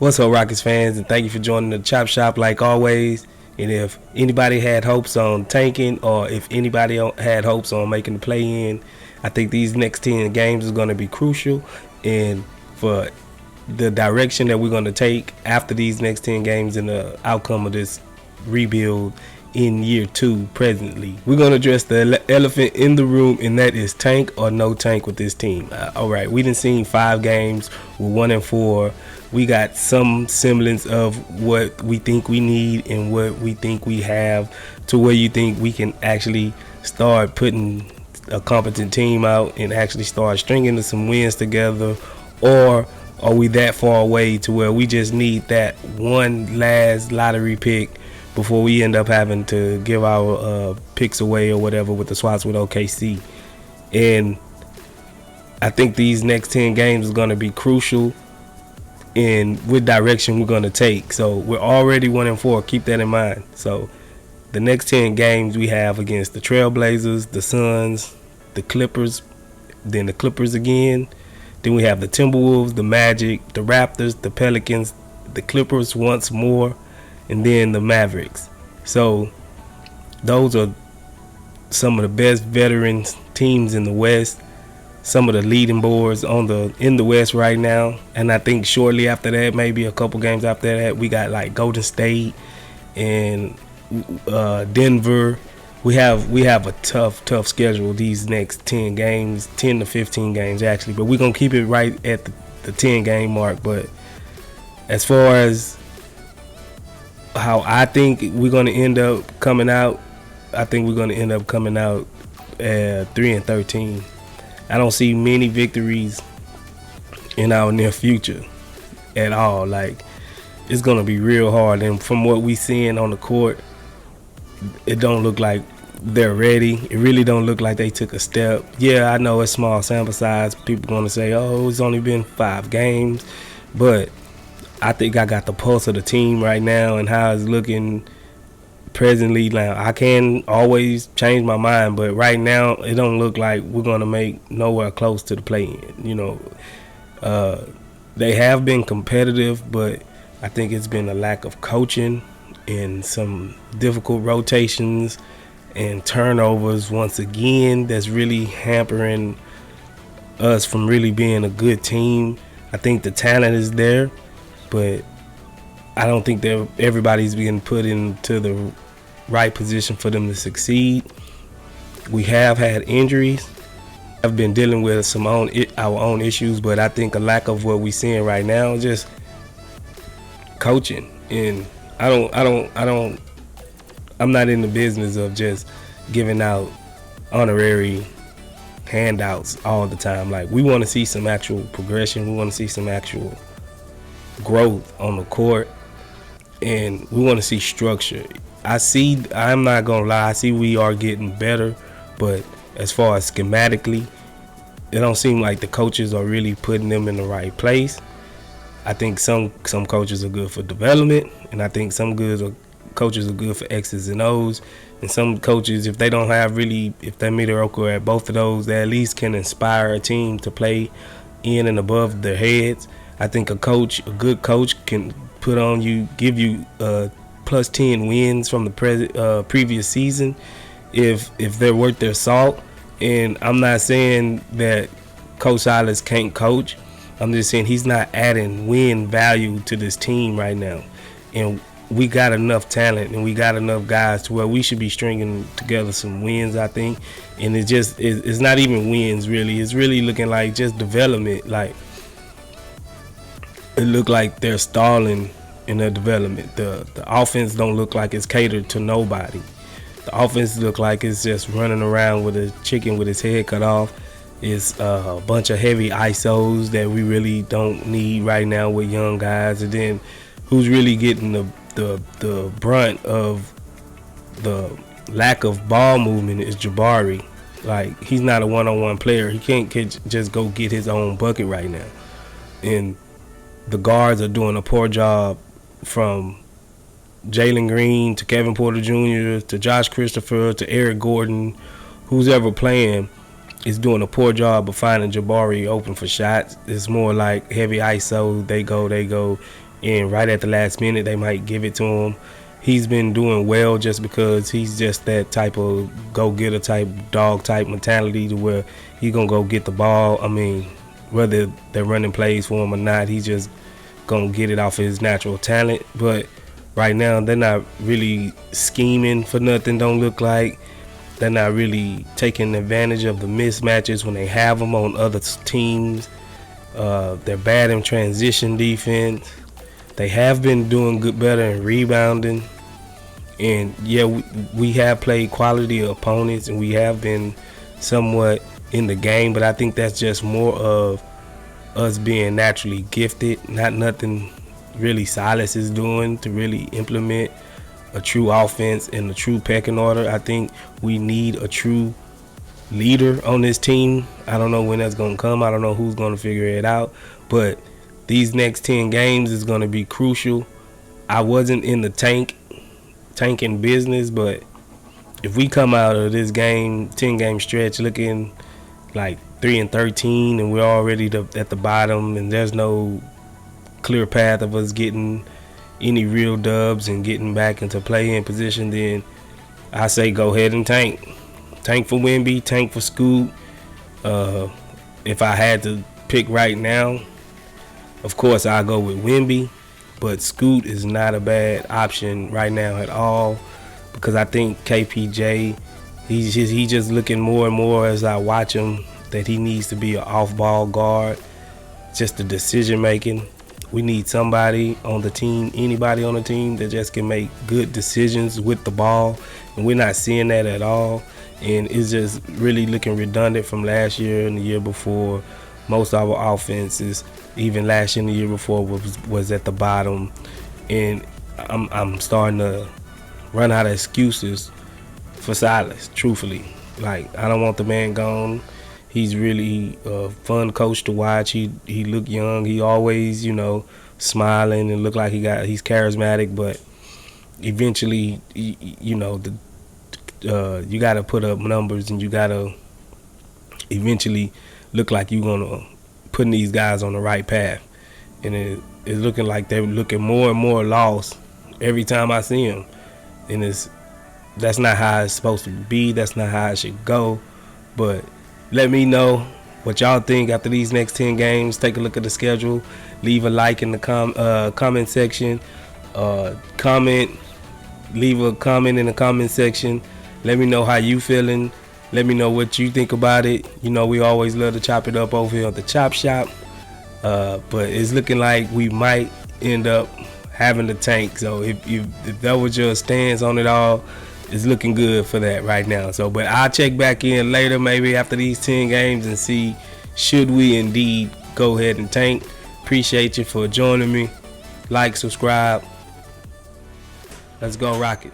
What's up, Rockets fans, and thank you for joining the Chop Shop like always. And if anybody had hopes on tanking, or if anybody had hopes on making the play-in, I think these next 10 games is going to be crucial. And for the direction that we're going to take after these next 10 games and the outcome of this rebuild in year 2 presently, we're going to address the elephant in the room, and that is tank or no tank with this team. All right, we done seen 5 games with 1-4. We got some semblance of what we think we need and what we think we have, to where you think we can actually start putting a competent team out and actually start stringing some wins together? Or are we that far away to where we just need that one last lottery pick before we end up having to give our picks away or whatever with the swaps with OKC? And I think these next 10 games is going to be crucial in what direction we're going to take. So we're already 1-4. Keep that in mind. So the next 10 games we have against the Trailblazers, the Suns, the Clippers, then the Clippers again. Then we have the Timberwolves, the Magic, the Raptors, the Pelicans, the Clippers once more, and then the Mavericks. So those are some of the best veteran teams in the West, some of the leading boards in the West right now. And I think shortly after that, maybe a couple games after that, we got like Golden State and Denver. We have a tough schedule these next 10 games, 10 to 15 games actually, but we're going to keep it right at the 10 game mark. But as far as how I think we're going to end up coming out, I think we're going to end up coming out at 3-13. I don't see many victories in our near future at all. Like, it's going to be real hard. And from what we seeing on the court, it don't look like they're ready. It really don't look like they took a step. Yeah, I know it's small sample size. People going to say, oh, it's only been 5 games. But I think I got the pulse of the team right now and how it's looking presently. Now, I can always change my mind, but right now it don't look like we're going to make nowhere close to the play-in. You know, they have been competitive, but I think it's been a lack of coaching and some difficult rotations and turnovers once again that's really hampering us from really being a good team. I think the talent is there, but I don't think that everybody's being put into the right position for them to succeed. We have had injuries. I've been dealing with our own issues, but I think a lack of what we're seeing right now is just coaching. And I'm not in the business of just giving out honorary handouts all the time. Like, we want to see some actual progression. We want to see some actual growth on the court, and we want to see structure. I'm not gonna lie, I see we are getting better, but as far as schematically, it don't seem like the coaches are really putting them in the right place. I think some coaches are good for development, and I think some coaches are good for X's and O's, and some coaches, if they don't have really, if they're mediocre at both of those, they at least can inspire a team to play in and above their heads. I think a good coach can give you plus 10 wins from the previous season if they're worth their salt. And I'm not saying that Coach Silas can't coach. I'm just saying he's not adding win value to this team right now. And we got enough talent and we got enough guys to where we should be stringing together some wins, I think. And it's not even wins really. It's really looking like just development. Like, it look like they're stalling in their development. The offense don't look like it's catered to nobody. The offense look like it's just running around with a chicken with his head cut off. It's a bunch of heavy ISOs that we really don't need right now with young guys. And then who's really getting the brunt of the lack of ball movement is Jabari. Like, he's not a one-on-one player. He can't just go get his own bucket right now. And the guards are doing a poor job, from Jalen Green to Kevin Porter Jr. to Josh Christopher to Eric Gordon. Who's ever playing is doing a poor job of finding Jabari open for shots. It's more like heavy ISO. They go. and right at the last minute they might give it to him. He's been doing well just because he's just that type of go-getter type, dog type mentality to where he gonna go get the ball. I mean, whether they're running plays for him or not, he's just gonna get it off of his natural talent. But right now they're not really scheming for nothing, don't look like. They're not really taking advantage of the mismatches when they have them on other teams. They're bad in transition defense. They have been doing better in rebounding. And yeah, we have played quality opponents and we have been somewhat in the game, but I think that's just more of us being naturally gifted, not nothing really Silas is doing to really implement a true offense and a true pecking order. I think we need a true leader on this team. I don't know when that's going to come. I don't know who's going to figure it out, but these next 10 games is going to be crucial. I wasn't in the tanking business, but if we come out of this 10-game stretch looking like 3-13 and we're already at the bottom and there's no clear path of us getting any real dubs and getting back into play-in position, then I say go ahead and tank. Tank for Wemby, tank for Scoot. If I had to pick right now, of course I'll go with Wemby, but Scoot is not a bad option right now at all because I think KPJ, he's just looking more and more as I watch him that he needs to be an off-ball guard. Just the decision making. We need somebody on the team, anybody on the team that just can make good decisions with the ball, and we're not seeing that at all. And it's just really looking redundant from last year and the year before. Most of our offenses, even last year and the year before, was at the bottom. And I'm starting to run out of excuses for Silas, truthfully. Like, I don't want the man gone. He's really a fun coach to watch. He look young. He always, smiling and look like he's charismatic. But eventually, you got to put up numbers and you got to eventually look like you're gonna putting these guys on the right path. And it's looking like they're looking more and more lost every time I see them. And that's not how it's supposed to be. That's not how it should go. But let me know what y'all think after these next 10 games. Take a look at the schedule. Leave a like in the comment section. Leave a comment in the comment section. Let me know how you feeling. Let me know what you think about it. We always love to chop it up over here at the Chop Shop. But it's looking like we might end up having the tank. So if that was your stance on it all, it's looking good for that right now. So, but I'll check back in later, maybe after these 10 games, and see should we indeed go ahead and tank. Appreciate you for joining me. Like, subscribe. Let's go Rocket.